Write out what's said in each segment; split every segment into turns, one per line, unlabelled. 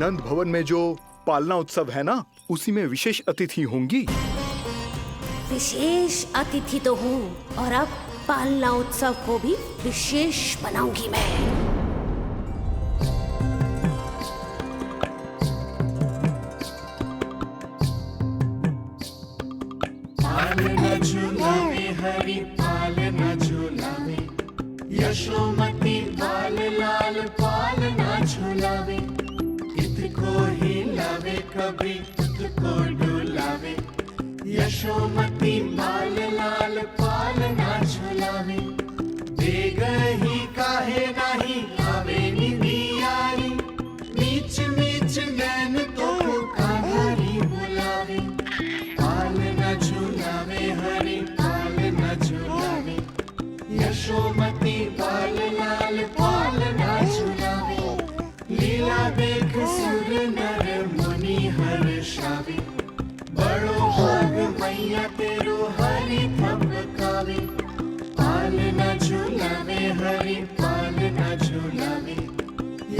नंद भवन में जो पालना उत्सव है ना, उसी में विशेष अतिथि होंगी।
विशेष अतिथि तो हूँ, और अब पालना उत्सव को भी विशेष बनाऊंगी मैं।
पालना झूलावे हरि पालना झूलावे, यशोमती बाल लाल पालना झूलावे। इतको हिलावे कभी तुझको डुलावे, यशोमती बाल लाल पालना झूलावे। देग ही काहे नाही आवे निधियारी, मीच मीच नैन तो कान्हारी बुलावे। पालना झूलावे हरि पालना झूलावे, यशोमती बाल लाल पालना झूलावे। लीला देख सुर नर मुनि हर्षावे, बड़ो भाग मैया तेरो हरि थपकावे। पालना झूलावे हरि पालना झूलावे,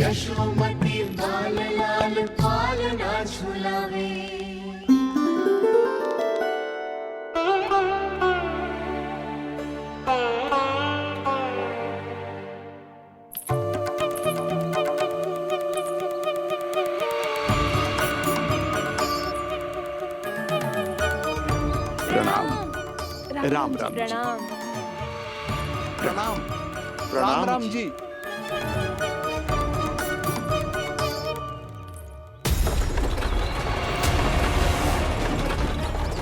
यशोमती बाल लाल पालना झूलावे।
राम राम जी।
प्रणाम।
प्रणाम राम जी।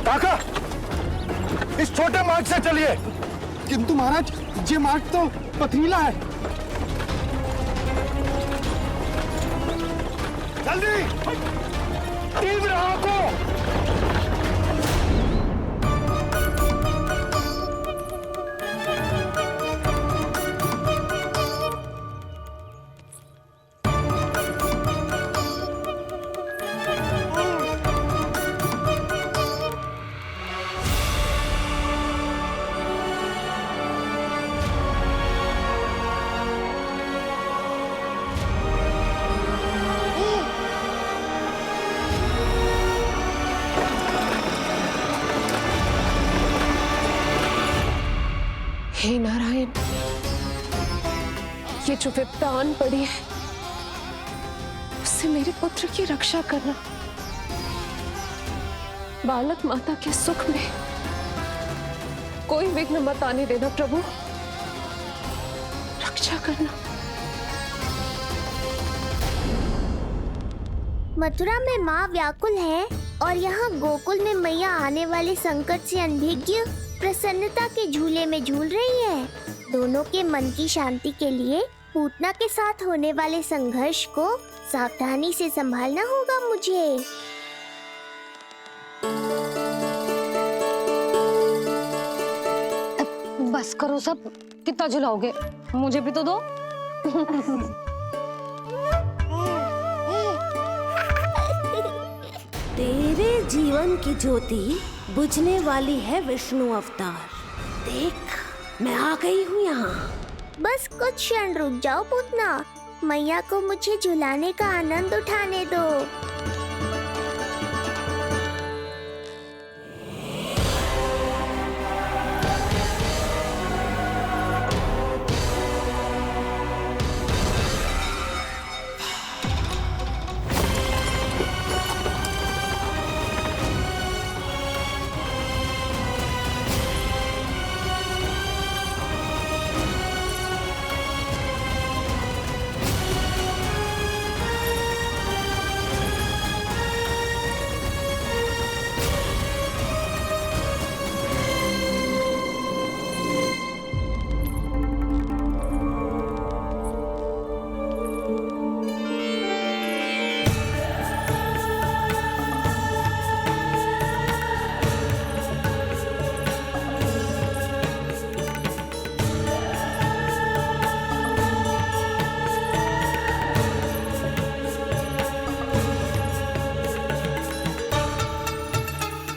काका, इस छोटे मार्ग से चलिए।
किंतु महाराज, ये मार्ग तो पथरीला है।
जल्दी तीव्र आंखों।
हे नारायण, ये जो विपदा आन पड़ी है, उससे मेरे पुत्र की रक्षा करना। बालक माता के सुख में कोई विघ्न मत आने देना प्रभु, रक्षा करना।
मथुरा में माँ व्याकुल है और यहाँ गोकुल में मैया आने वाले संकट से अनभिज्ञ प्रसन्नता के झूले में झूल रही है। दोनों के मन की शांति के लिए पूतना के साथ होने वाले संघर्ष को सावधानी से संभालना होगा मुझे।
बस करो सब, कितना झुलाओगे, मुझे भी तो दो।
तेरे जीवन की ज्योति बुझने वाली है विष्णु अवतार। देख, मैं आ गई हूँ यहाँ।
बस कुछ क्षण रुक जाओ पूतना, मैया को मुझे झुलाने का आनंद उठाने दो।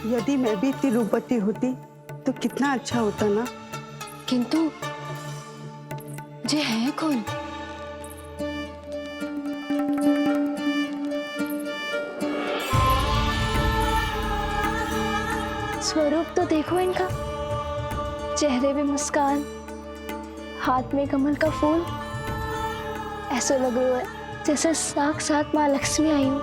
यदि मैं भी इतनी रूपवती होती तो कितना अच्छा होता ना।
किंतु जे है कौन?
स्वरूप तो देखो इनका, चेहरे पे मुस्कान, हाथ में कमल का फूल। ऐसा लग रहा है जैसे साक्षात माँ लक्ष्मी आई हूँ।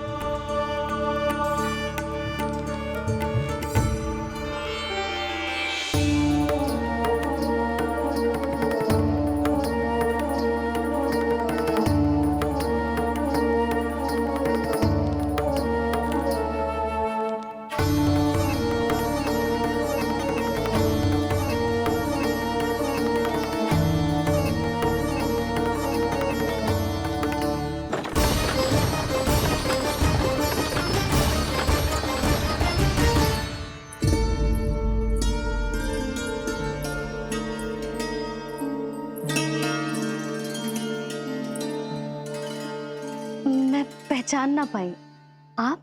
पहचान ना पाई। आप?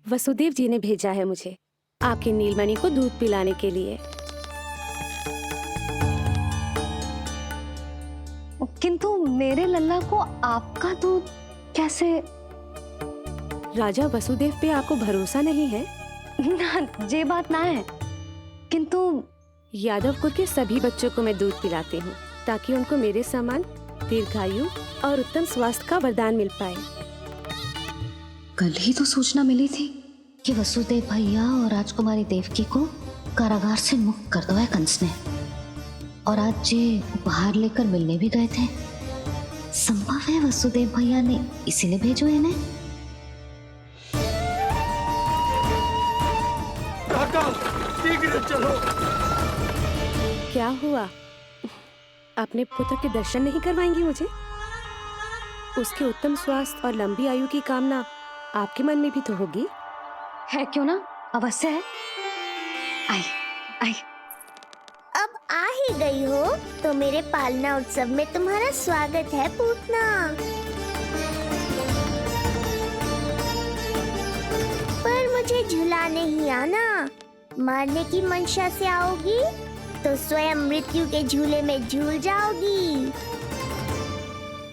वसुदेव जी ने भेजा है मुझे आपके नीलमणि को दूध पिलाने के लिए।
किंतु मेरे लल्ला को आपका दूध कैसे?
राजा वसुदेव पे आपको भरोसा नहीं है?
ना, ये बात ना है, किंतु
यादव कुल के सभी बच्चों को मैं दूध पिलाती हूँ ताकि उनको मेरे समान दीर्घायु और उत्तम स्वास्थ्य का वरदान मिल पाए।
कल ही तो सूचना मिली थी कि वसुदेव भैया और राजकुमारी देवकी को कारागार से मुक्त कर दो है कंस ने, और आज ये उपहार लेकर मिलने भी गए थे। संभव है वसुदेव भैया ने इसीलिए भेजो इन्हें।
शीघ्र चलो।
क्या हुआ? अपने पुत्र के दर्शन नहीं करवाएंगी मुझे? उसके उत्तम स्वास्थ्य और लंबी आयु की कामना आपके मन में भी तो होगी।
है क्यों ना, अवश्य है। आई आई।
अब आ ही गई हो तो मेरे पालना उत्सव में तुम्हारा स्वागत है पूतना। पर मुझे झुलाने ही आना। मारने की मंशा से आओगी तो स्वयं मृत्यु के झूले में झूल जाओगी।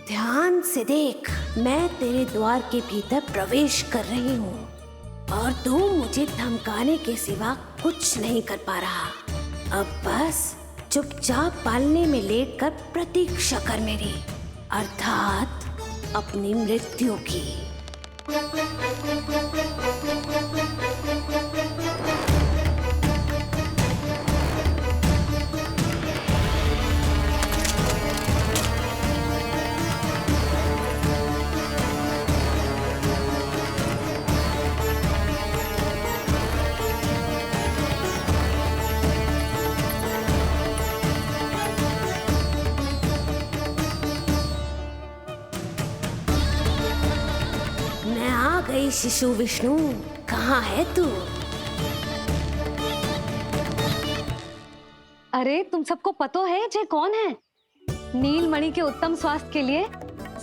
ध्यान से देख, मैं तेरे द्वार के भीतर प्रवेश कर रही हूँ और तू मुझे धमकाने के सिवा कुछ नहीं कर पा रहा। अब बस चुपचाप पालने में लेटकर प्रतीक्षा कर मेरी, अर्थात अपनी मृत्यु की। मैं आ गई शिशु विष्णु, कहाँ है तू?
अरे तुम सबको पतो है जे कौन है? नीलमणि के उत्तम स्वास्थ्य के लिए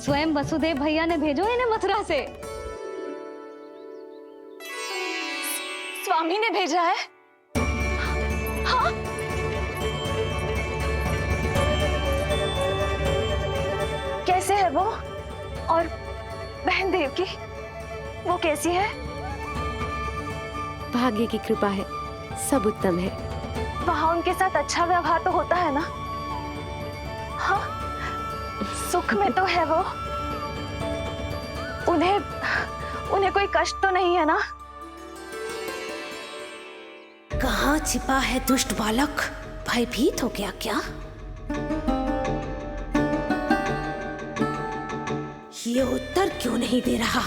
स्वयं वसुदेव भैया ने भेजो इन्हें मथुरा से।
स्वामी ने भेजा है? हाँ? कैसे है वो? और बहन देवकी, वो कैसी है?
भाग्य की कृपा है, सब उत्तम है।
वहाँ उनके साथ अच्छा व्यवहार तो होता है ना? हाँ, सुख में तो है वो। उन्हें कोई कष्ट तो नहीं है ना?
कहाँ छिपा है दुष्ट बालक? भयभीत हो गया क्या? ये उत्तर क्यों नहीं दे रहा?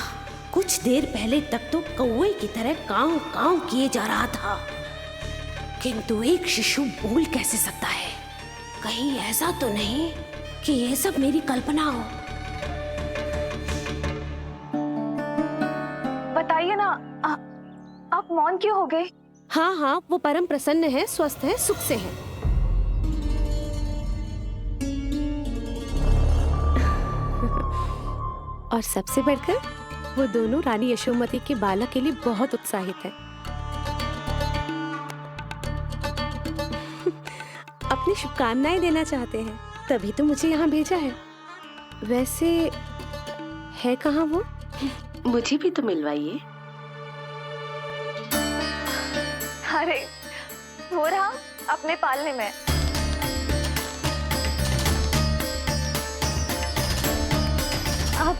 कुछ देर पहले तक तो कौवे की तरह कांव कांव किए जा रहा था, किंतु एक शिशु बोल कैसे सकता है? कहीं ऐसा तो नहीं कि ये सब मेरी कल्पना हो?
बताइए ना, आप मौन क्यों हो गए?
हाँ हाँ, वो परम प्रसन्न है, स्वस्थ है, सुख से है। और सबसे बढ़कर वो दोनों रानी यशोमती के बालक के लिए बहुत उत्साहित है। अपनी शुभकामनाएं देना चाहते हैं, तभी तो मुझे यहाँ भेजा है। वैसे है कहाँ वो?
मुझे भी तो मिलवाइए।
अरे वो रहा अपने पालने में।
अब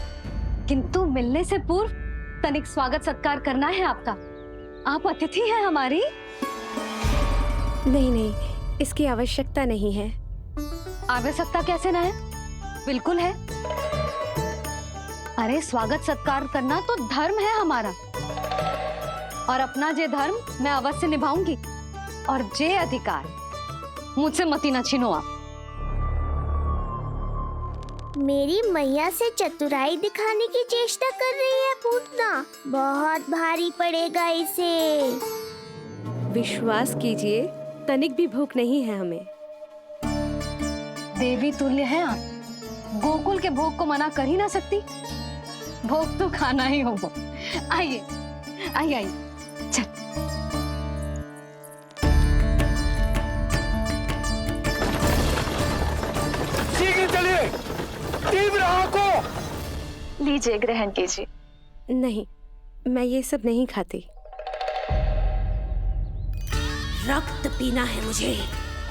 किंतु मिलने से पूर्व तनिक स्वागत सत्कार करना है आपका। आप अतिथि हैं हमारी।
नहीं नहीं, इसकी आवश्यकता नहीं है।
आवश्यकता कैसे ना है? बिल्कुल है। अरे स्वागत सत्कार करना तो धर्म है हमारा, और अपना जे धर्म मैं अवश्य निभाऊंगी, और जे अधिकार मुझसे मती न छीनो आप।
मेरी मैया से चतुराई दिखाने की चेष्टा कर रही है पूतना। बहुत भारी पड़ेगा इसे।
विश्वास कीजिए, तनिक भी भूख नहीं है हमें।
देवी तुल्य है आप, गोकुल के भोग को मना कर ही ना सकती। भोग तो खाना ही होगा। आइए आइए आइए, चल।
शीघ्र चलिए, तीव्र आंखो।
लीजिए, ग्रहण कीजिए।
नहीं, मैं ये सब नहीं खाती। रक्त पीना है मुझे,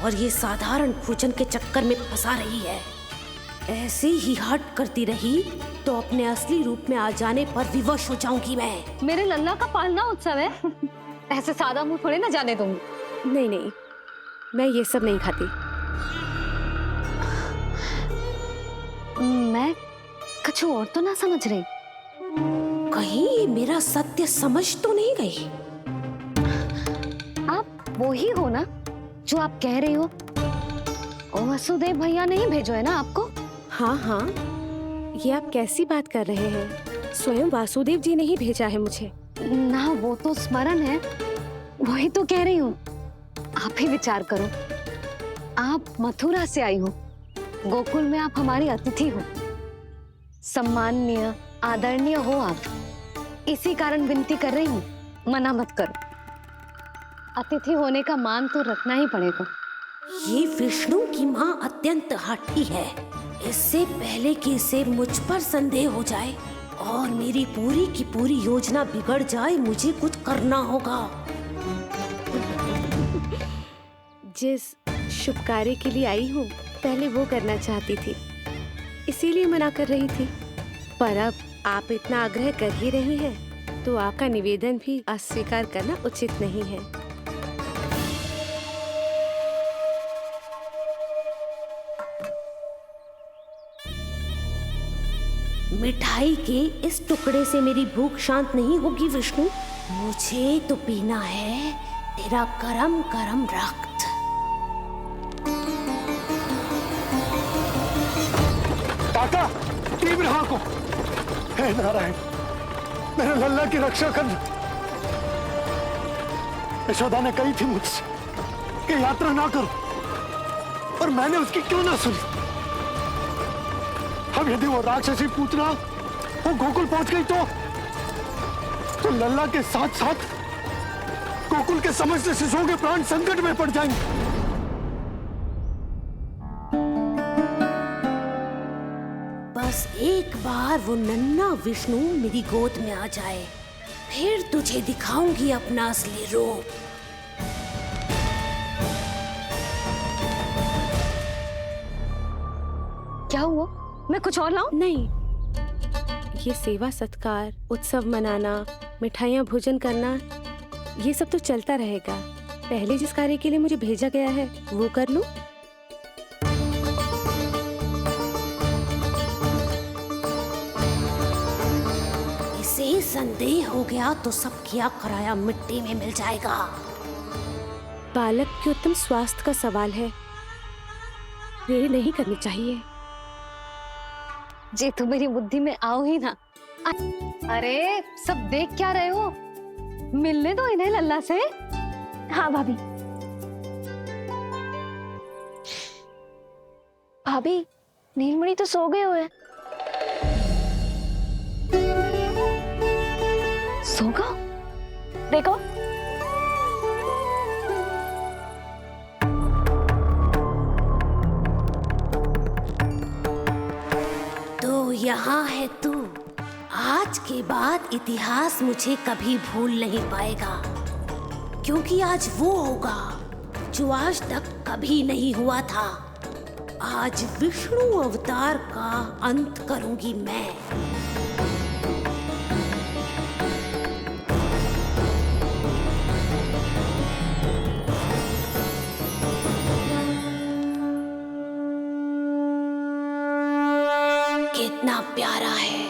और ये साधारण भोजन के चक्कर में फंसा रही है। ऐसे ही हट करती रही तो अपने असली रूप में आ जाने पर विवश हो जाऊंगी मैं।
मेरे लल्ला का पालना उत्सव है, ऐसे सादा मुंह थोड़े ना जाने दूंगी।
नहीं नहीं, मैं ये सब नहीं खाती।
मैं कुछ और तो ना समझ रही।
कहीं मेरा सत्य समझ तो नहीं गई?
आप वो ही हो ना जो आप कह रही हो? ओ वसुदेव भैया नहीं भेजो है ना आपको?
हाँ हाँ, ये आप कैसी बात कर रहे हैं? स्वयं वासुदेव जी ने ही भेजा है मुझे।
ना वो तो स्मरण है, वही तो कह रही हूँ। आप ही विचार करो, आप मथुरा से आई हो, गोकुल में आप हमारी अतिथि हो, सम्माननीय आदरणीय हो आप। इसी कारण विनती कर रही हूँ, मना मत करो। अतिथि होने का मान तो रखना ही पड़ेगा।
ये विष्णु की माँ अत्यंत हठी है। इससे पहले कि इसे मुझ पर संदेह हो जाए और मेरी पूरी की पूरी योजना बिगड़ जाए, मुझे कुछ करना होगा। जिस शुभ कार्य के लिए आई हूँ, पहले वो करना चाहती थी, इसीलिए मना कर रही थी। पर अब आप इतना आग्रह कर ही रही हैं, तो आपका निवेदन भी अस्वीकार करना उचित नहीं है। मिठाई के इस टुकड़े से मेरी भूख शांत नहीं होगी विष्णु। मुझे तो पीना है तेरा गरम गरम रक्त।
काका, तीव्र आंखो। हे नारायण, मेरे लल्ला की रक्षा करना। यशोदा ने कही थी मुझसे कि यात्रा ना करो, और मैंने उसकी क्यों ना सुनी। अब यदि वो राक्षसी पूतना वो गोकुल पहुंच गई तो लल्ला के साथ साथ गोकुल के समस्त शिशुओं के प्राण संकट में पड़ जाएंगे।
बस एक बार वो नन्हा विष्णु मेरी गोद में आ जाए, फिर तुझे दिखाऊंगी अपना असली रूप।
क्या हुआ? मैं कुछ और लाऊं?
नहीं, ये सेवा सत्कार, उत्सव मनाना, मिठाइयाँ भोजन करना, ये सब तो चलता रहेगा। पहले जिस कार्य के लिए मुझे भेजा गया है वो कर लूं। इसे संदेह हो गया तो सब किया कराया मिट्टी में मिल जाएगा। बालक के उत्तम स्वास्थ्य का सवाल है, देरी नहीं करनी चाहिए।
जी तो मेरी बुद्धि में आओ ही ना। अरे सब देख क्या रहे हो? मिलने दो इन्हें लल्ला से।
हाँ भाभी। भाभी, नीलमणि तो सो गए हुए।
सो गया?
देखो।
तो यहाँ है तू। आज के बाद इतिहास मुझे कभी भूल नहीं पाएगा, क्योंकि आज वो होगा जो आज तक कभी नहीं हुआ था। आज विष्णु अवतार का अंत करूंगी मैं। कितना प्यारा है।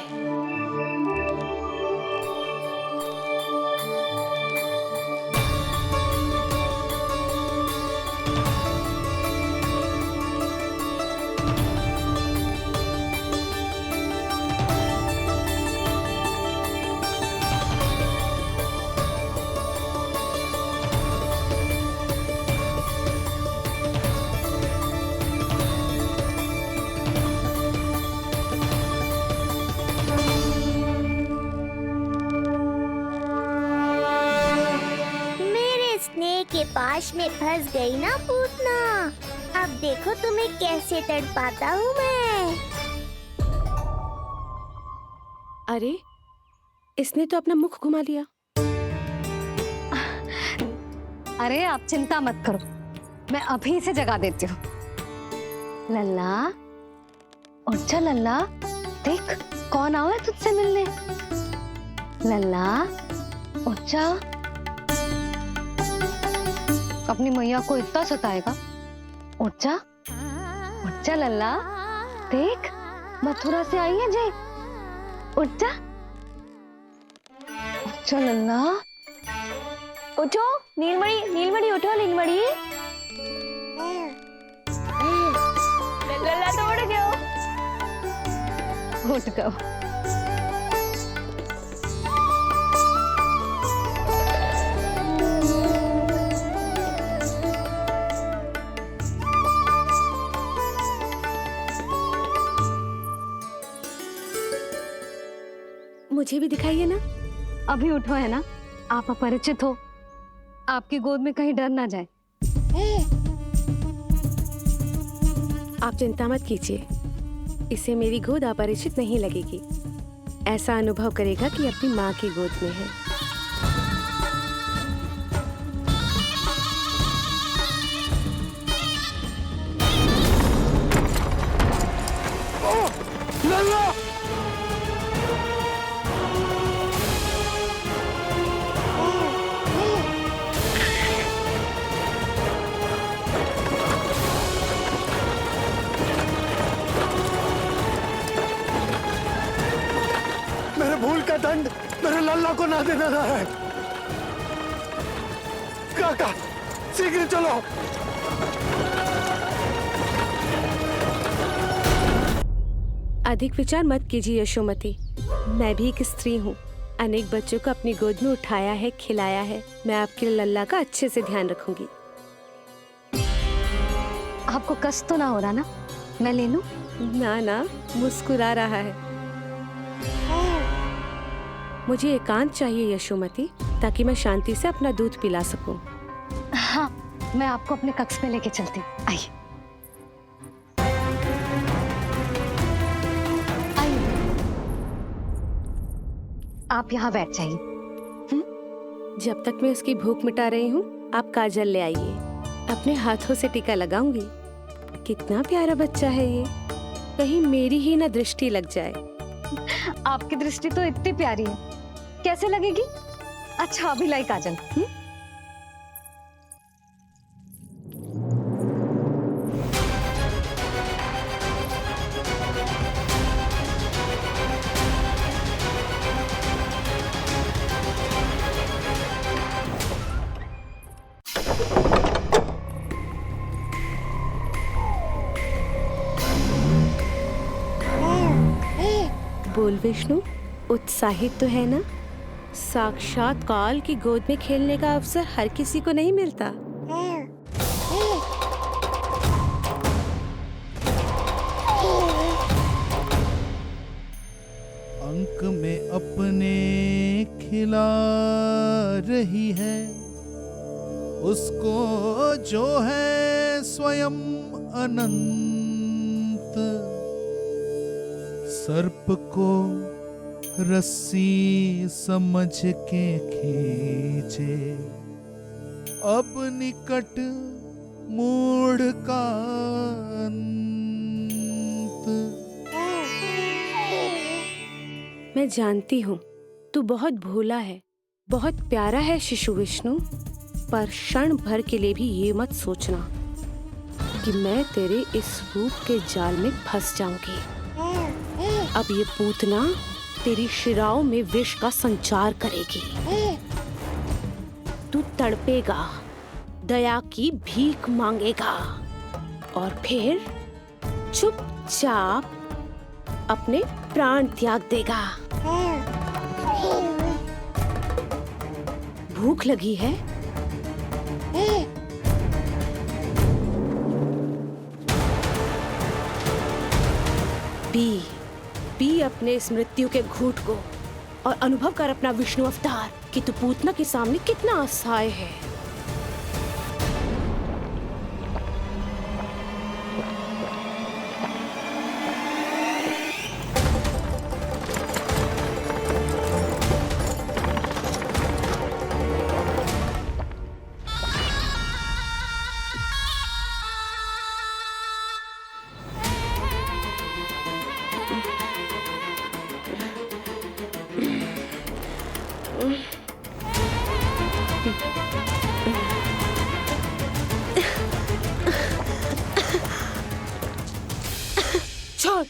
के पास में फंस गई ना पूतना। अब देखो तुम्हें कैसे तड़पाता हूँ मैं।
अरे, इसने तो अपना मुख घुमा लिया।
अरे आप चिंता मत करो, मैं अभी से जगा देती हूँ। लल्ला, उठ जा लल्ला, देख कौन आवा है तुझसे मिलने। लल्ला, उठ जा। अपनी मैया को इतना सताएगा? उठ जा लल्ला, देख मथुरा से आई है जय। उठ जा लल्ला।
उठो नीलमणि, उठो नीलमणि। लल्ला तो उठ गयो।
उठ गयो।
मुझे भी दिखाइए ना।
अभी उठो है ना, आप अपरिचित हो, आपकी गोद में कहीं डर ना जाए।
आप चिंता मत कीजिए, इसे मेरी गोद अपरिचित नहीं लगेगी। ऐसा अनुभव करेगा कि अपनी माँ की गोद में है।
भूल का दंड मेरे लल्ला को ना देना है। काका, शीघ्र चलो।
अधिक विचार मत कीजिए यशोमती, मैं भी एक स्त्री हूँ। अनेक बच्चों को अपनी गोद में उठाया है, खिलाया है। मैं आपके लल्ला का अच्छे से ध्यान रखूंगी।
आपको कष्ट तो ना हो रहा ना? मैं ले लूं?
ना, मुस्कुरा रहा है। मुझे एकांत चाहिए यशोमती, ताकि मैं शांति से अपना दूध पिला सकूं।
हाँ, मैं आपको अपने कक्ष में लेके चलती हूँ। आइए। आप यहाँ बैठ जाइए।
जब तक मैं उसकी भूख मिटा रही हूँ, आप काजल ले आइए। अपने हाथों से टीका लगाऊंगी। कितना प्यारा बच्चा है ये, कहीं मेरी ही ना दृष्टि लग जाए।
आपकी दृष्टि तो इतनी प्यारी है, कैसे लगेगी? अच्छा अभी लाई काजल।
बोल विष्णु, उत्साहित तो है ना? साक्षात काल की गोद में खेलने का अवसर हर किसी को नहीं मिलता।
अंक में अपने खिला रही है, उसको जो है स्वयं अनंत। सर्प को रस्सी समझ के खींचे, अब निकट मूढ़ का
मैं जानती हूँ तू बहुत भोला है, बहुत प्यारा है शिशु विष्णु, पर क्षण भर के लिए भी ये मत सोचना कि मैं तेरे इस रूप के जाल में फंस जाऊंगी। अब ये पूतना तेरी शिराओं में विष का संचार करेगी। तू तड़पेगा, दया की भीख मांगेगा और फिर चुपचाप अपने प्राण त्याग देगा। भूख लगी है? पी अपने इस मृत्यु के घूंट को और अनुभव कर अपना विष्णु अवतार कि तू पूतना के सामने कितना असहाय है। छोड़,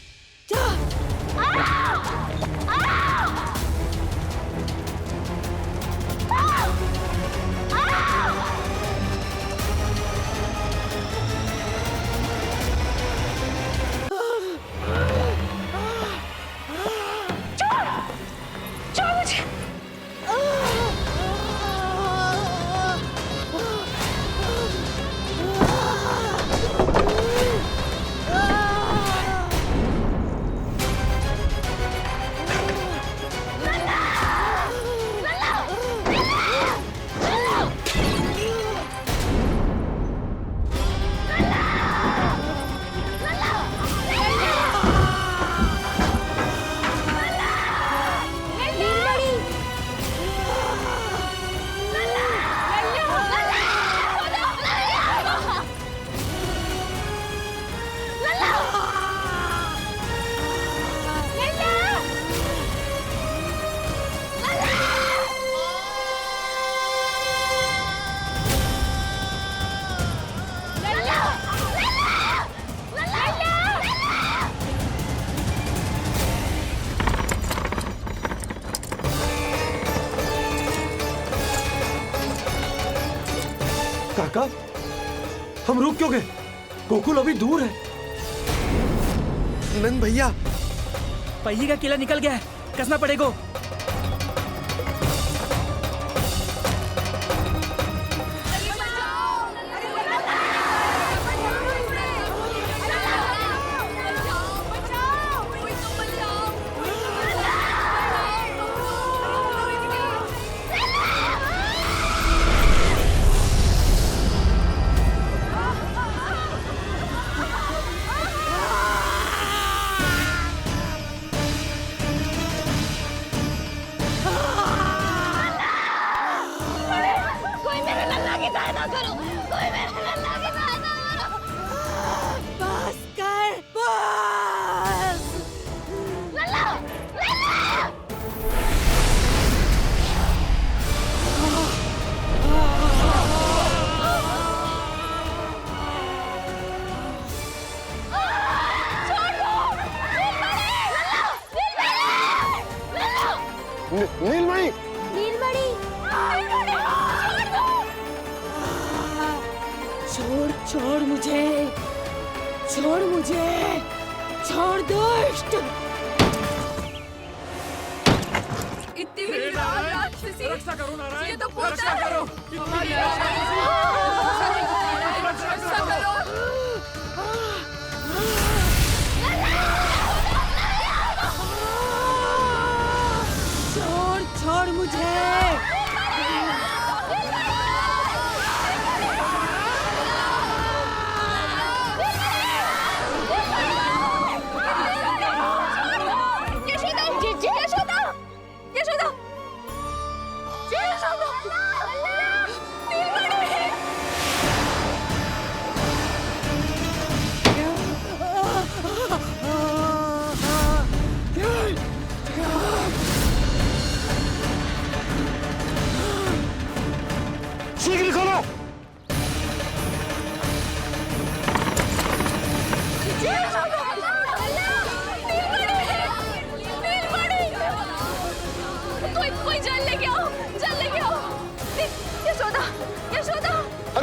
काका, हम रुक क्यों गए? गोकुल अभी दूर है।
नंद भैया,
पहिए का किला निकल गया है, कसना पड़ेगा।
नीलमणि,
छोड़ मुझे, छोड़ मुझे, छोड़ दुष्ट।
रक्षा करो नारायण, रक्षा करो।
छोड़ मुझे।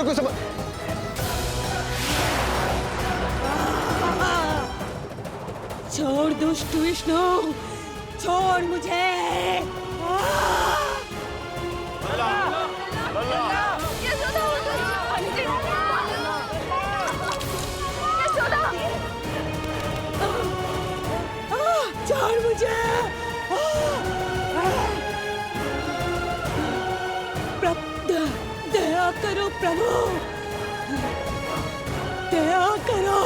को समझ।
छोड़ दुष्ट विष्णु, छोड़ मुझे। छोड़ मुझे। दया करो प्रभु, दया करो।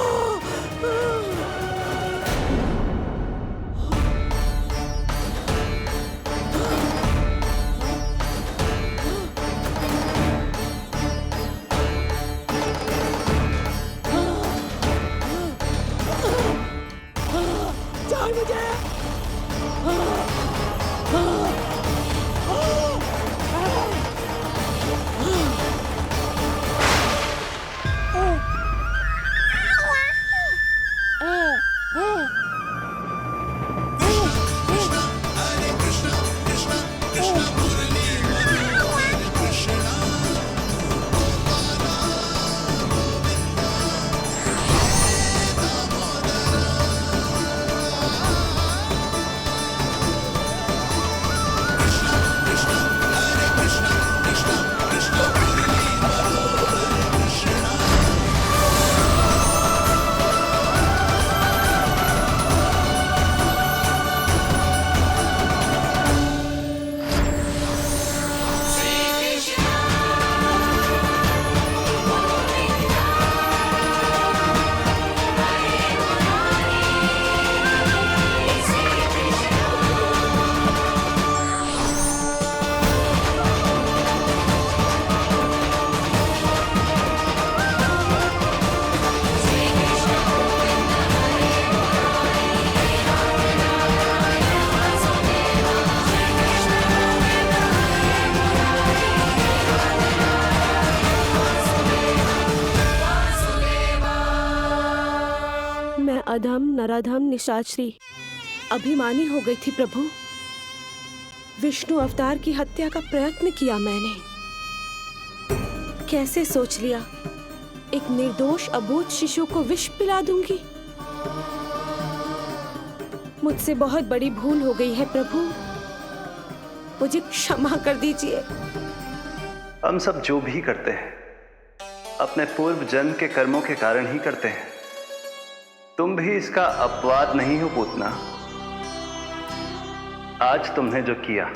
छोड़ मुझे।
अधम नराधम निशाचरी अभिमानी हो गई थी प्रभु। विष्णु अवतार की हत्या का प्रयत्न किया मैंने। कैसे सोच लिया एक निर्दोष अबोध शिशु को विष पिला दूंगी। मुझसे बहुत बड़ी भूल हो गई है प्रभु, मुझे क्षमा कर दीजिए।
हम सब जो भी करते हैं अपने पूर्व जन्म के कर्मों के कारण ही करते हैं। तुम भी इसका अपवाद नहीं हो पूतना। आज तुमने जो किया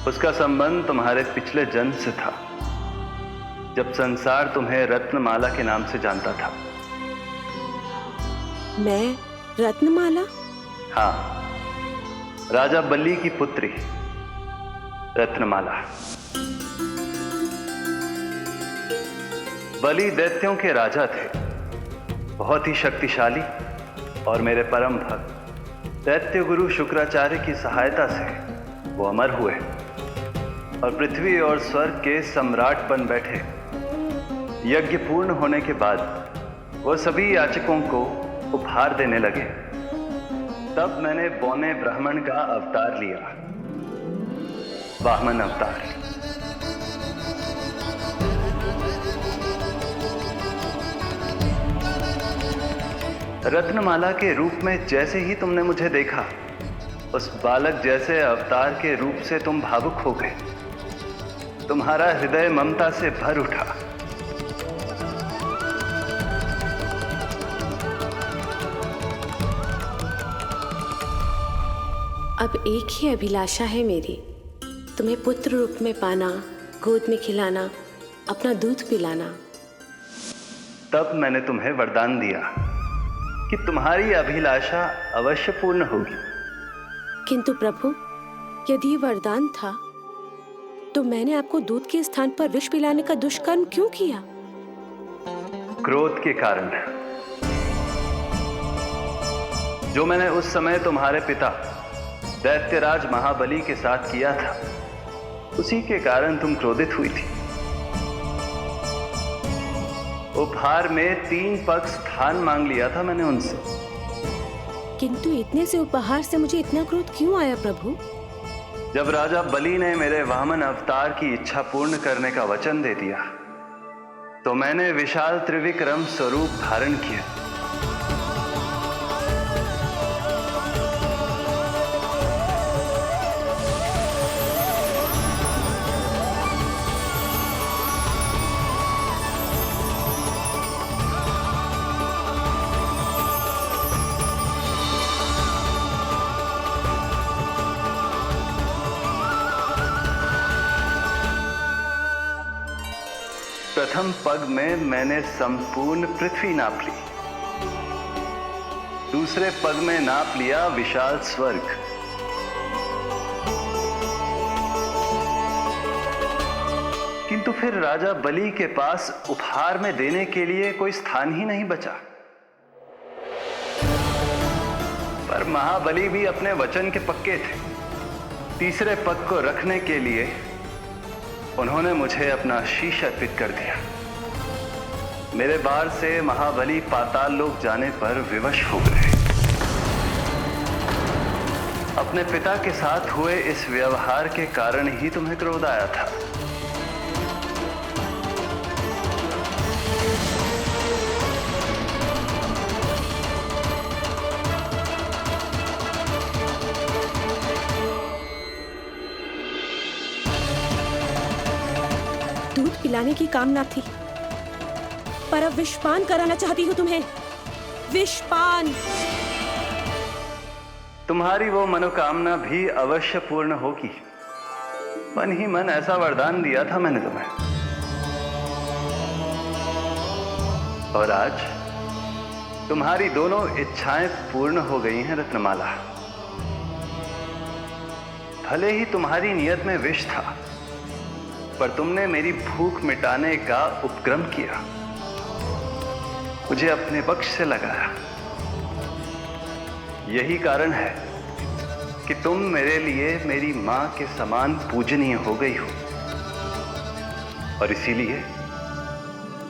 उसका संबंध तुम्हारे पिछले जन्म से था, जब संसार तुम्हें रत्नमाला के नाम से जानता था।
मैं रत्नमाला?
हाँ, राजा बलि की पुत्री रत्नमाला। बलि दैत्यों के राजा थे, बहुत ही शक्तिशाली, और मेरे परम भक्त दैत्य गुरु शुक्राचार्य की सहायता से वो अमर हुए और पृथ्वी और स्वर्ग के सम्राट बन बैठे। यज्ञ पूर्ण होने के बाद वो सभी याचकों को उपहार देने लगे। तब मैंने बौने ब्राह्मण का अवतार लिया, वामन अवतार। रत्नमाला के रूप में जैसे ही तुमने मुझे देखा, उस बालक जैसे अवतार के रूप से तुम भावुक हो गए। तुम्हारा हृदय ममता से भर उठा।
अब एक ही अभिलाषा है मेरी, तुम्हें पुत्र रूप में पाना, गोद में खिलाना, अपना दूध पिलाना।
तब मैंने तुम्हें वरदान दिया कि तुम्हारी अभिलाषा अवश्य पूर्ण होगी।
किंतु प्रभु, यदि वरदान था तो मैंने आपको दूध के स्थान पर विष पिलाने का दुष्कर्म क्यों किया?
क्रोध के कारण, जो मैंने उस समय तुम्हारे पिता दैत्यराज महाबली के साथ किया था, उसी के कारण तुम क्रोधित हुई थी। उपहार में 3 पग स्थान मांग लिया था मैंने उनसे।
किंतु इतने से उपहार से मुझे इतना क्रोध क्यों आया प्रभु?
जब राजा बलि ने मेरे वामन अवतार की इच्छा पूर्ण करने का वचन दे दिया, तो मैंने विशाल त्रिविक्रम स्वरूप धारण किया। प्रथम पग में मैंने संपूर्ण पृथ्वी नाप ली। दूसरे पग में नाप लिया विशाल स्वर्ग। किंतु फिर राजा बलि के पास उपहार में देने के लिए कोई स्थान ही नहीं बचा। पर महाबली भी अपने वचन के पक्के थे। तीसरे पग को रखने के लिए उन्होंने मुझे अपना शीश अर्पित कर दिया। मेरे बार से महाबली पाताल लोक जाने पर विवश हो गए। अपने पिता के साथ हुए इस व्यवहार के कारण ही तुम्हें क्रोध आया था।
दूध पिलाने की कामना थी, पर अब विषपान कराना चाहती हूँ तुम्हें। विषपान।
तुम्हारी वो मनोकामना भी अवश्य पूर्ण होगी। मन ही मन ऐसा वरदान दिया था मैंने तुम्हें। और आज तुम्हारी दोनों इच्छाएं पूर्ण हो गई हैं रत्नमाला। भले ही तुम्हारी नियत में विष था, पर तुमने मेरी भूख मिटाने का उपक्रम किया, मुझे अपने पक्ष से लगाया। यही कारण है कि तुम मेरे लिए मेरी मां के समान पूजनीय हो गई हो। और इसीलिए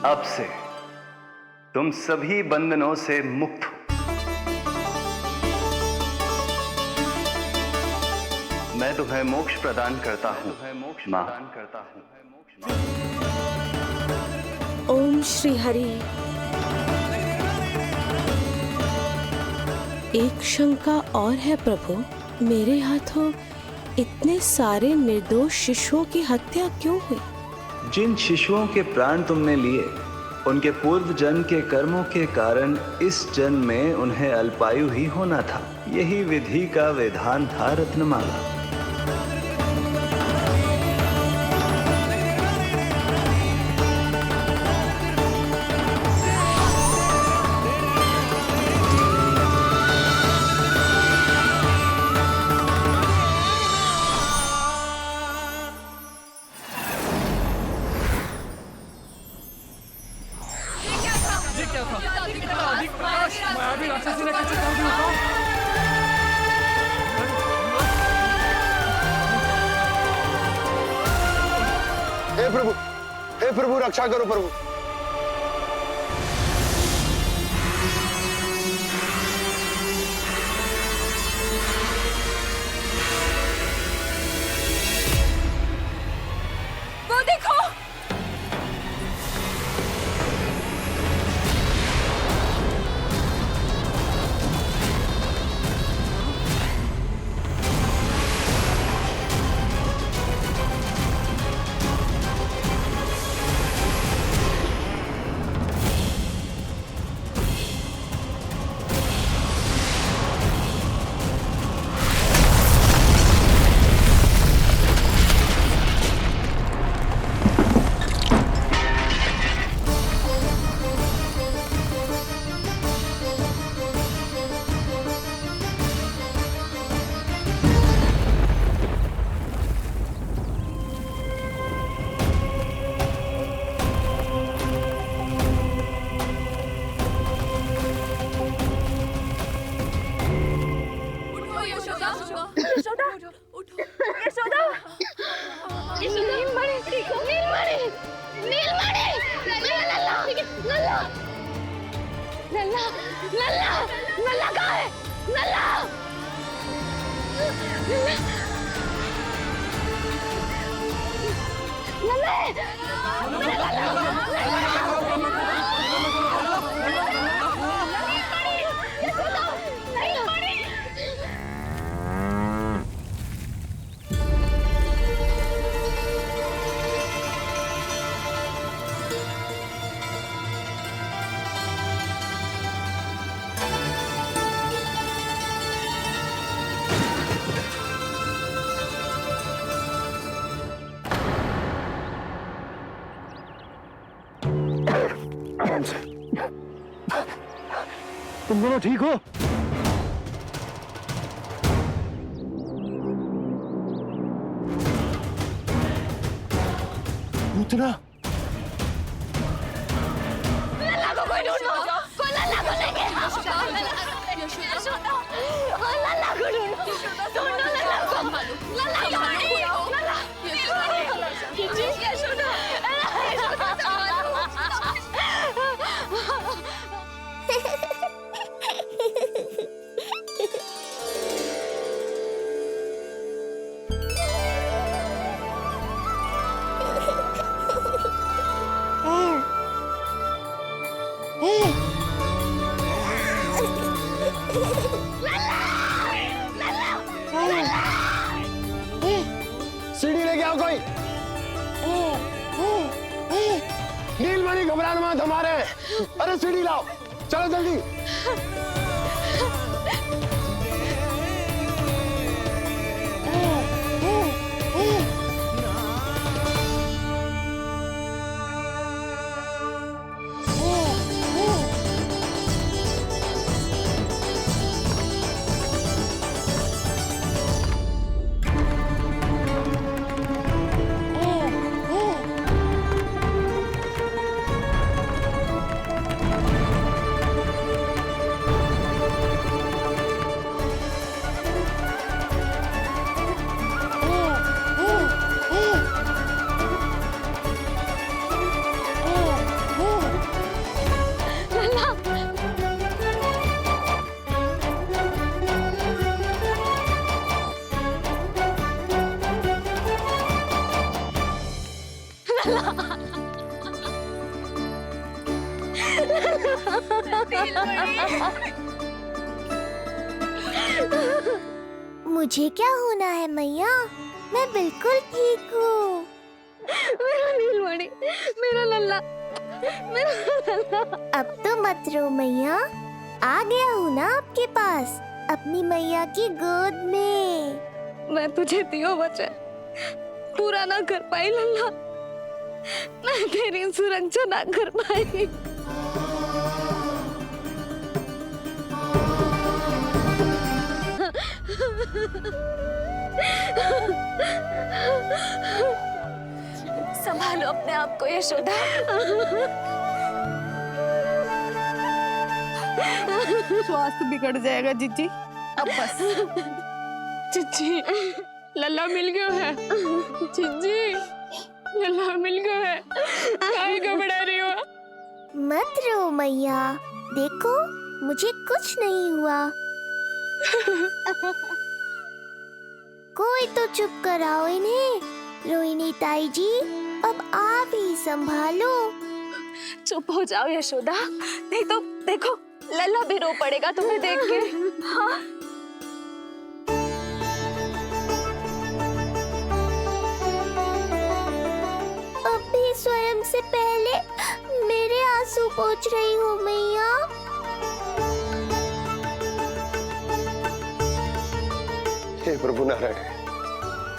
अब से तुम सभी बंधनों से मुक्त हो। मैं तुम्हें मोक्ष प्रदान करता हूं मां।
ओम श्री हरि। एक शंका और है प्रभु, मेरे हाथों इतने सारे निर्दोष शिशुओं की हत्या क्यों हुई?
जिन शिशुओं के प्राण तुमने लिए, उनके पूर्व जन्म के कर्मों के कारण इस जन्म में उन्हें अल्पायु ही होना था। यही विधि का विधान था रत्नमाला।
हे प्रभु रक्षा करो प्रभु।
वो देखो,
नल्ला कहाँ है? नल्ला! नल्ला! नल्ला!
तुम दोनों ठीक हो? पूतना
लल्ला को कोई ढूंढो, कोई लल्ला को लेके आओ। लल्ला को ढूंढो, ढूंढो लल्ला को। लल्ला
सीढ़ी लेके आओ कोई। नीलमणि घबराना मत, हमारे। अरे सीढ़ी लाओ, चलो जल्दी।
मुझे क्या होना है मैया? मैं बिल्कुल ठीक हूँ।
मेरा नीलमणि, मेरा लल्ला, मेरा लल्ला।
अब तो मत रो मैया, आ गया हूँ ना आपके पास, अपनी मैया की गोद में।
मैं तुझे दियो वचन पूरा ना कर पाई लल्ला, मैं तेरी सुरक्षा ना कर पाई। संभालो अपने आप को यशोदा।
स्वास्थ्य बिगड़ जाएगा जीजी, अब बस।
चिच्ची, लल्ला मिल गया है। चिच्ची, लल्ला मिल गया है। काहे घबरा रही हो?
मत रो मैया, देखो मुझे कुछ नहीं हुआ। कोई तो चुप कराओ इन्हें। रोहिणी ताई जी, अब आप ही संभालो।
चुप हो जाओ यशोदा, नहीं तो देखो लल्ला भी रो पड़ेगा तुम्हें देख के। हाँ?
अब भी स्वयं से पहले मेरे आंसू पोंछ रही हो मैया।
हे प्रभु नारायण,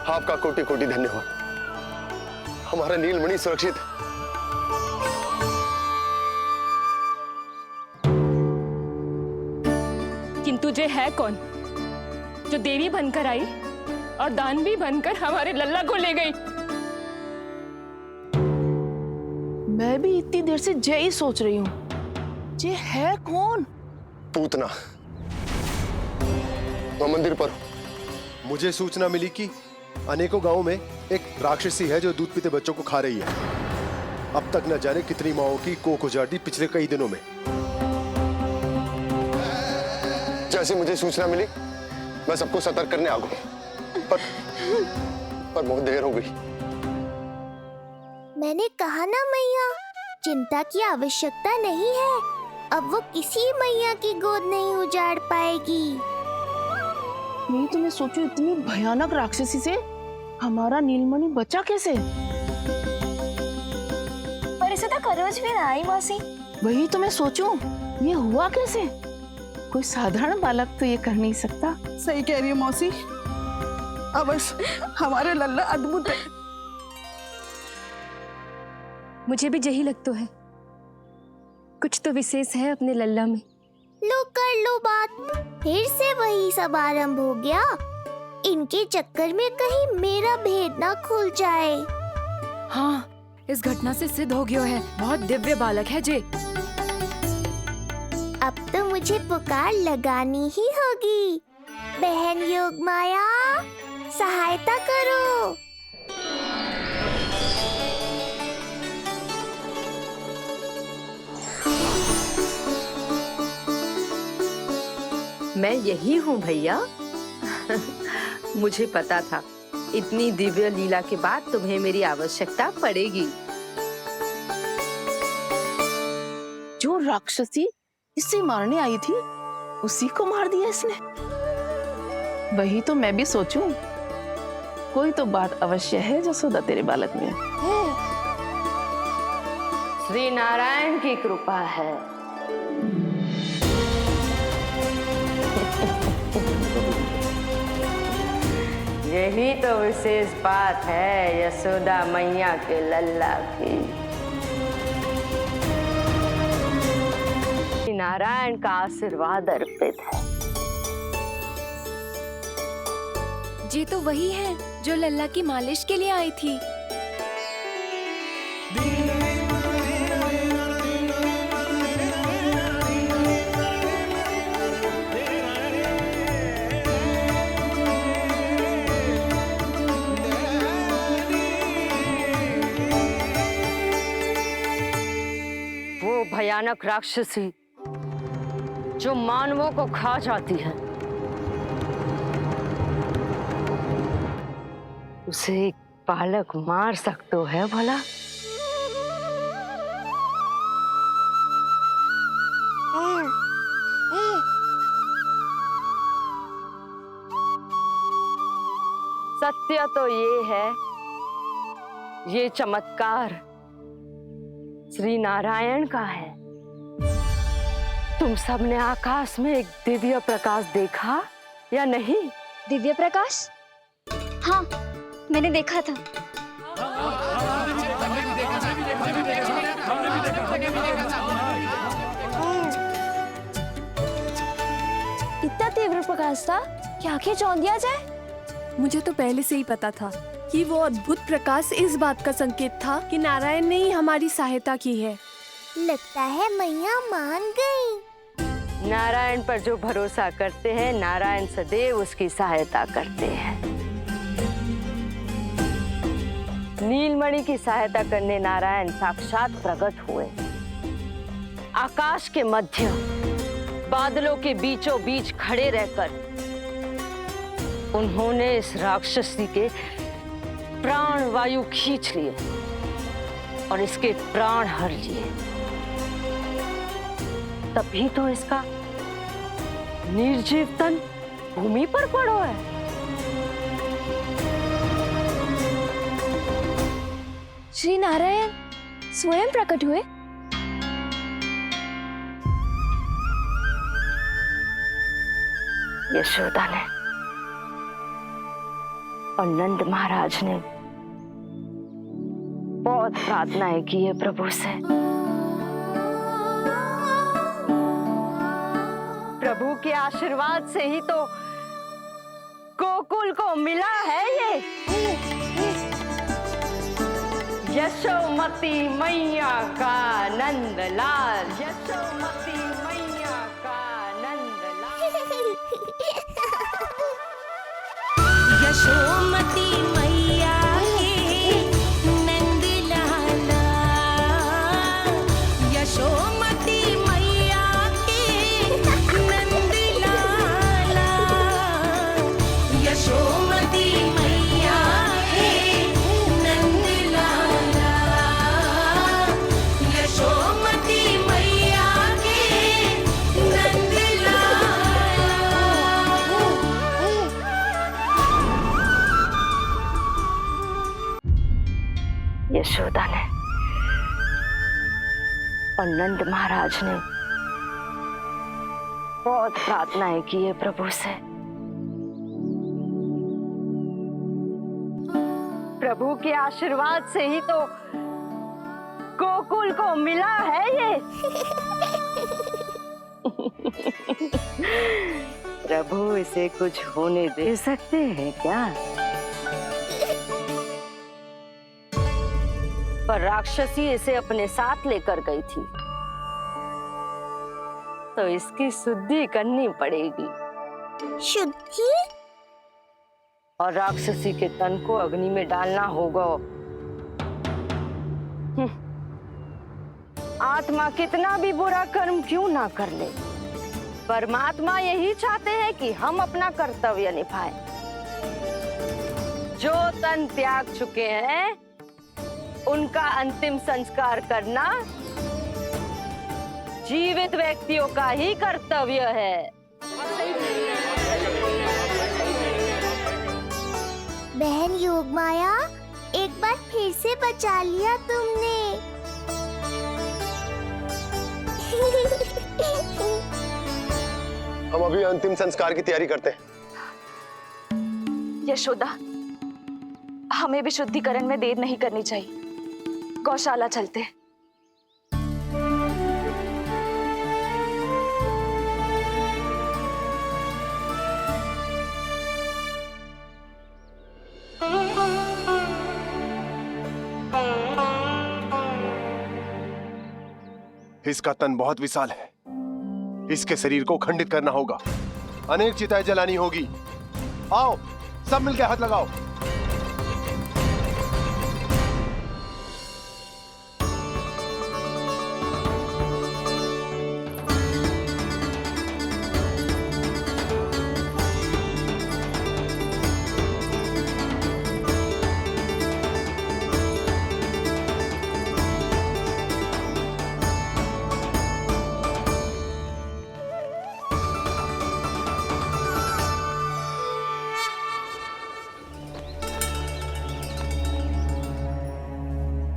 आपका कोटि कोटि धन्यवाद। हमारा नीलमणि सुरक्षित है।
किंतु जे है कौन जो देवी बनकर आई और दानवी बनकर हमारे लल्ला को ले गई?
मैं भी इतनी देर से जय ही सोच रही हूँ, जे है कौन?
पूतना। तो मंदिर पर मुझे सूचना मिली कि अनेकों गांवों में एक राक्षसी है जो दूध पीते बच्चों को खा रही है। अब तक न जाने कितनी माओं की कोख उजाड़ दी पिछले कई दिनों में। जैसे मुझे सूचना मिली, मैं सबको सतर्क करने आ गया, पर बहुत देर हो गई।
मैंने कहा ना मैया, चिंता की आवश्यकता नहीं है। अब वो किसी मैया की गोद नहीं उजाड़ पाएगी।
नहीं तो मैं सोचूं, इतनी भयानक राक्षसी से हमारा नीलमणि बचा कैसे?
पर इसे तो करोज भी ना आई मौसी।
वही तो मैं सोचूं, ये हुआ कैसे? कोई साधारण बालक तो ये कर नहीं सकता।
सही कह रही है मौसी, अवश्य हमारे लल्ला अद्भुत है।
मुझे भी यही लगता है, कुछ तो विशेष है अपने लल्ला में।
लो कर लो बात। फिर से वही सब आरंभ हो गया। इनके चक्कर में कहीं मेरा भेद ना खुल जाए।
हाँ, इस घटना से सिद्ध हो गया है, बहुत दिव्य बालक है जे।
अब तो मुझे पुकार लगानी ही होगी। बहन योगमाया, सहायता करो।
मैं यही हूँ भैया। मुझे पता था इतनी दिव्य लीला के बाद तुम्हें मेरी आवश्यकता पड़ेगी।
जो राक्षसी इसे मारने आई थी उसी को मार दिया इसने। वही तो मैं भी सोचूं, कोई तो बात अवश्य है जसोदा तेरे बालक में।
श्री नारायण की कृपा है। यही तो विशेष बात है यशोदा मैया के लल्ला की। नारायण का आशीर्वाद अर्पित है।
ये तो वही है जो लल्ला की मालिश के लिए आई थी।
वो भयानक राक्षसी जो मानवों को खा जाती है, उसे एक बालक मार सकता है भला? सत्य तो ये है, ये चमत्कार श्री नारायण का है। तुम सबने आकाश में एक दिव्य प्रकाश देखा या नहीं?
दिव्य प्रकाश? हाँ, मैंने देखा था। इतना तीव्र प्रकाश था कि आंखें चौंध दिया जाए।
मुझे तो पहले से ही पता था कि वो अद्भुत प्रकाश इस बात का संकेत था कि नारायण ने ही हमारी सहायता की है।
लगता है मैया मान गई।
नारायण पर जो भरोसा करते हैं, नारायण सदैव उसकी सहायता करते हैं। नीलमणि की सहायता करने नारायण साक्षात प्रकट हुए। आकाश के मध्य बादलों के बीचों बीच खड़े रहकर उन्होंने इस राक्षसी के प्राण वायु खींच लिए और इसके प्राण हर लिए। तभी तो इसका निर्जीव तन भूमि पर पड़ो है।
श्री नारायण स्वयं प्रकट हुए।
यशोदा ने और नंद महाराज ने बहुत प्रार्थनाएं की है प्रभु से। प्रभु के आशीर्वाद से ही तो गोकुल को मिला है ये। यशोमती मैया का नंदलाल, यशोमती मैया का नंदलाल।
यशोमती मैया के नंदलाला, यशोमती मैया के नंदलाला, यशोमती मैया के नंदलाला, यशोमती मैया के नंदलाला।
यशोदा ने और नंद महाराज ने बहुत प्रार्थनाएं की है प्रभु से। प्रभु के आशीर्वाद से ही तो गोकुल को मिला है ये। प्रभु इसे कुछ होने दे सकते हैं क्या? पर राक्षसी इसे अपने साथ लेकर गई थी, तो इसकी शुद्धि करनी पड़ेगी।
शुद्धि?
और राक्षसी के तन को अग्नि में डालना होगा। आत्मा कितना भी बुरा कर्म क्यों ना कर ले, परमात्मा यही चाहते हैं कि हम अपना कर्तव्य निभाएं। जो तन त्याग चुके हैं उनका अंतिम संस्कार करना जीवित व्यक्तियों का ही कर्तव्य है।
बहन योगमाया, एक बार फिर से बचा लिया तुमने।
हम अभी अंतिम संस्कार की तैयारी करते हैं।
यशोदा, हमें भी शुद्धिकरण में देर नहीं करनी चाहिए। गौशाला चलते हैं।
इसका तन बहुत विशाल है, इसके शरीर को खंडित करना होगा, अनेक चिताएं जलानी होगी। आओ सब मिलकर हाथ लगाओ।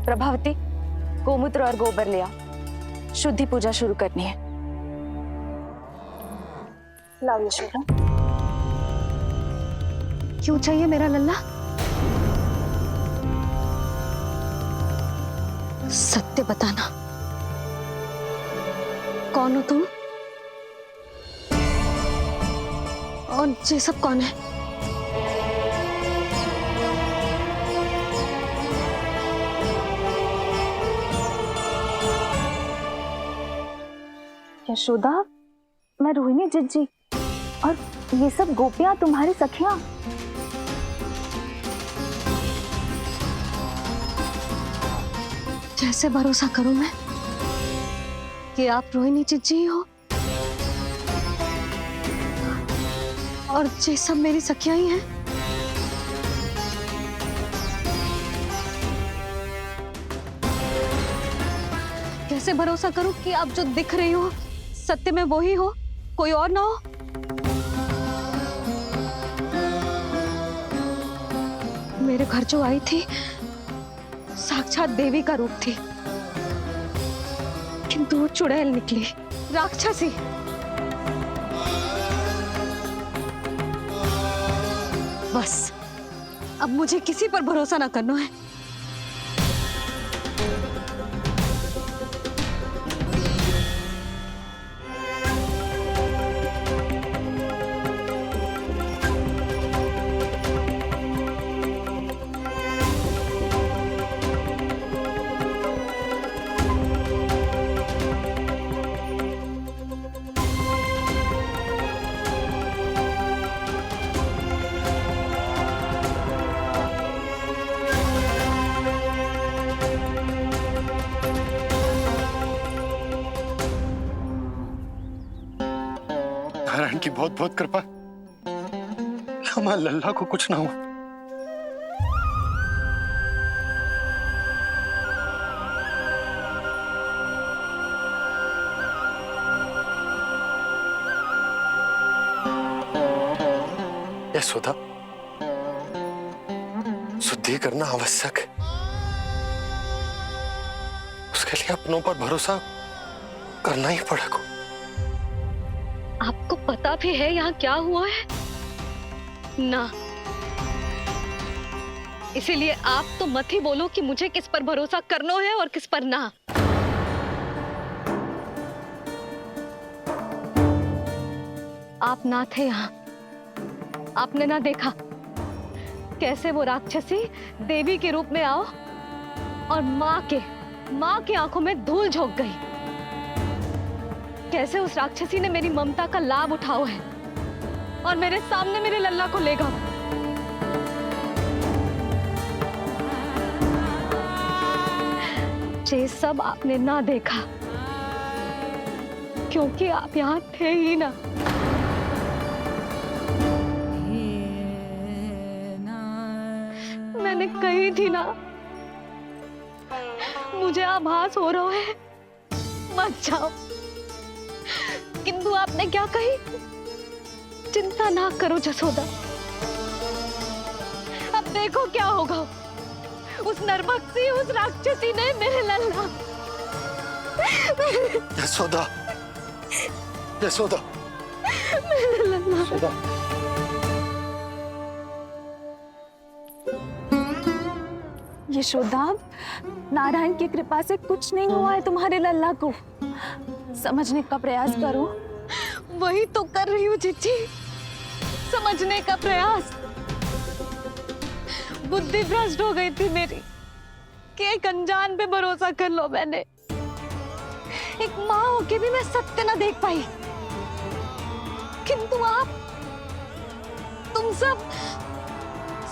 प्रभावती, गोमूत्र और गोबर ले आओ, शुद्धि पूजा शुरू करनी है। लाओ यशोदा। क्यों चाहिए मेरा लल्ला? सत्य बताना, कौन हो तुम और ये सब कौन है? यशोदा, मैं रोहिणी जिज्जी और ये सब गोपियां तुम्हारी सखियां। कैसे भरोसा करूं मैं कि आप रोहिणी जिज्जी ही हो और ये सब मेरी सखियां ही हैं? कैसे भरोसा करूं कि आप जो दिख रही हो सत्य में वो ही हो, कोई और ना हो? मेरे घर जो आई थी साक्षात देवी का रूप थी, किंतु वो चुड़ैल निकली, राक्षसी। बस अब मुझे किसी पर भरोसा ना करना है।
नारायण की बहुत बहुत कृपा, हमारे लल्ला को कुछ ना हो। यशोदा, शुद्धि करना आवश्यक है, उसके लिए अपनों पर भरोसा करना ही पड़ेगा।
आपको पता भी है यहाँ क्या हुआ है ना? इसीलिए आप तो मत ही बोलो कि मुझे किस पर भरोसा करना है और किस पर ना। आप ना थे यहाँ। आपने ना देखा कैसे वो राक्षसी देवी के रूप में आओ और माँ के आंखों में धूल झोंक गई। कैसे उस राक्षसी ने मेरी ममता का लाभ उठाओ है और मेरे सामने मेरे लल्ला को ले गया। ये सब आपने ना देखा क्योंकि आप यहाँ थे ही ना। मैंने कही थी ना, मुझे आभास हो रहा है, मत जाओ। किंतु आपने क्या कही? चिंता ना करो जसोदा, अब देखो क्या होगा। उस नरभक्षी, उस राक्षसी ने मेरे लल्ला।
यशोदा, यशोदा,
मेरे लल्ला।
यशोदा।
यशोदा, नारायण की कृपा से कुछ नहीं हुआ है तुम्हारे लल्ला को। समझने का प्रयास करो।
वही तो कर रही हूँ चिच्ची, समझने का प्रयास। बुद्धि भ्रष्ट हो गई थी मेरी कि एक अनजान पे भरोसा कर लो मैंने। एक माँ होके भी मैं सत्य ना देख पाई। किंतु आप, तुम सब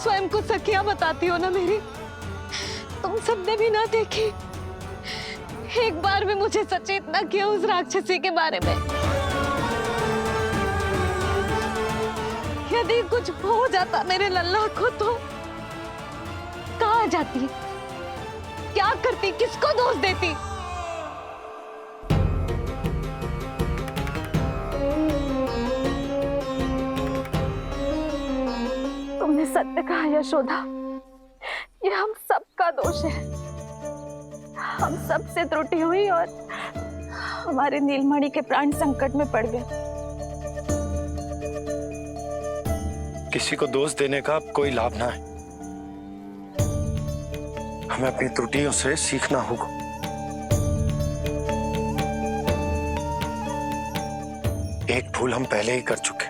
स्वयं को सखिया बताती हो ना मेरी। तुम सबने भी ना देखी, एक बार भी मुझे सचेत ना किया उस राक्षसी के बारे में। यदि कुछ हो जाता मेरे लल्ला को तो कहाँ जाती, क्या करती, किसको दोष देती?
तुमने सत्य कहा यशोदा, ये हम सबका दोष है। हम सब से त्रुटि हुई और हमारे नीलमणि के प्राण संकट में पड़ गए।
किसी को दोष देने का कोई लाभ ना है। हमें अपनी त्रुटियों से सीखना होगा। एक भूल हम पहले ही कर चुके,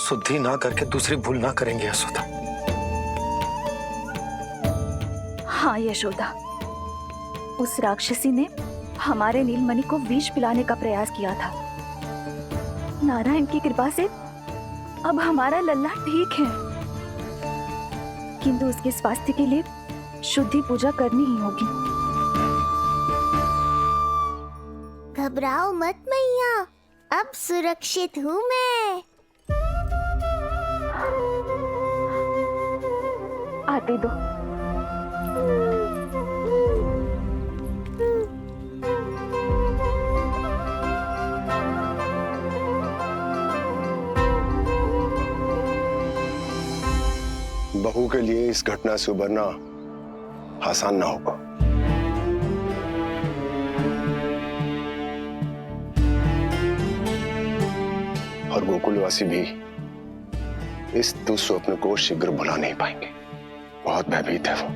शुद्धि ना करके दूसरी भूल ना करेंगे यशोदा।
हाँ यशोदा, उस राक्षसी ने हमारे नीलमणि को विष पिलाने का प्रयास किया था। नारायण की कृपा से अब हमारा लल्ला ठीक है, किंतु उसके स्वास्थ्य के लिए शुद्धि पूजा करनी ही होगी।
घबराओ मत मैया, अब सुरक्षित हूँ मैं।
आते दो।
बहू के लिए इस घटना से उबरना आसान ना होगा। और गोकुलवासी भी इस दुस्वप्न को शीघ्र भुला नहीं पाएंगे। बहुत भयभीत है वो।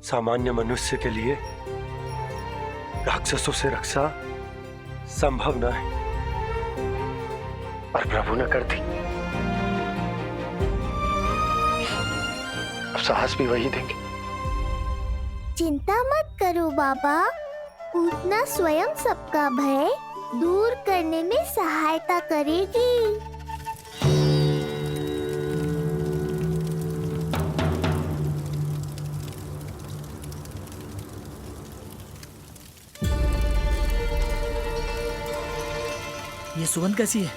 सामान्य मनुष्य के लिए राक्षसों से रक्षा संभव न है, और प्रभु ने कर दी। अब साहस भी वही देंगे।
चिंता मत करो बाबा, पूतना स्वयं सबका भय दूर करने में सहायता करेगी।
ये सुगंध कैसी है?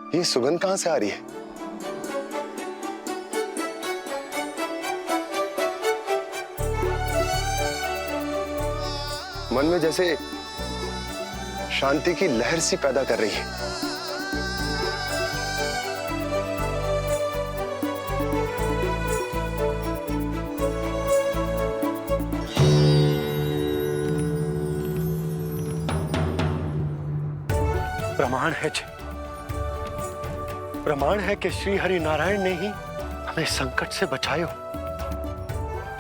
ये सुगंध कहां से आ रही है? मन में जैसे शांति की लहर सी पैदा कर रही है। प्रमाण है कि श्री हरि नारायण ने ही हमें संकट से बचायो।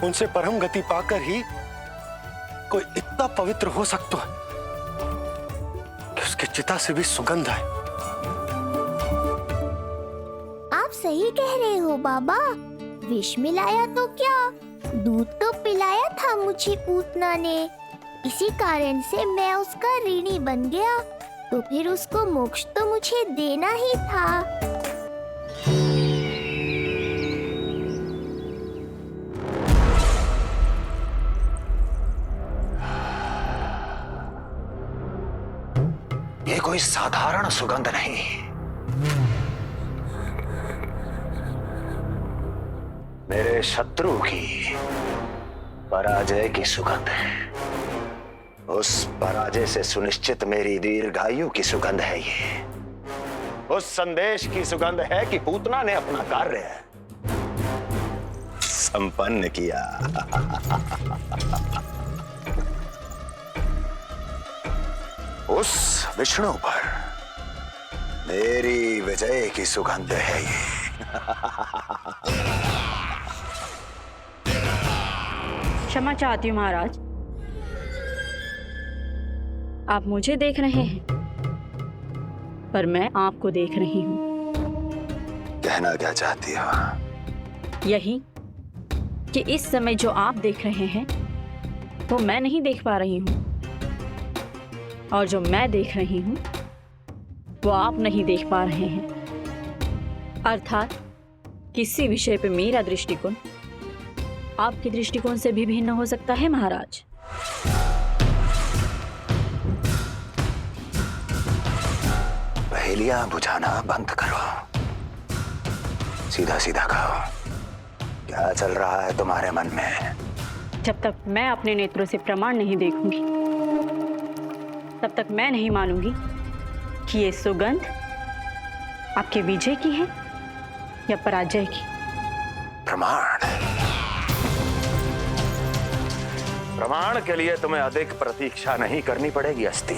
उनसे परम गति पाकर ही कोई इतना पवित्र हो सकता है कि उसकी चिता से भी सुगंध है।
आप सही कह रहे हो बाबा। विष मिलाया तो क्या, दूध तो पिलाया था मुझे पूतना ने। इसी कारण से मैं उसका ऋणी बन गया, तो फिर उसको मोक्ष तो मुझे देना ही था।
ये कोई साधारण सुगंध नहीं, मेरे शत्रु की पराजय की सुगंध है। उस पराजय से सुनिश्चित मेरी दीर्घायु की सुगंध है ये। उस संदेश की सुगंध है कि पूतना ने अपना कार्य संपन्न किया। उस विष्णु पर मेरी विजय की सुगंध है ये।
क्षमा चाहती हूँ महाराज, आप मुझे देख रहे हैं पर मैं आपको देख रही हूँ।
कहना क्या चाहती हो?
यही कि इस समय जो आप देख रहे हैं वो मैं नहीं देख पा रही हूँ, और जो मैं देख रही हूँ वो आप नहीं देख पा रहे हैं। अर्थात किसी विषय पे मेरा दृष्टिकोण आपके दृष्टिकोण से भी भिन्न हो सकता है महाराज।
पहेलियां बुझाना बंद करो, सीधा सीधा कहो, क्या चल रहा है तुम्हारे मन में?
जब तक मैं अपने नेत्रों से प्रमाण नहीं देखूंगी तब तक मैं नहीं मानूंगी कि ये सुगंध आपके विजय की है या पराजय की।
प्रमाण के लिए तुम्हें अधिक प्रतीक्षा नहीं करनी पड़ेगी अस्ति।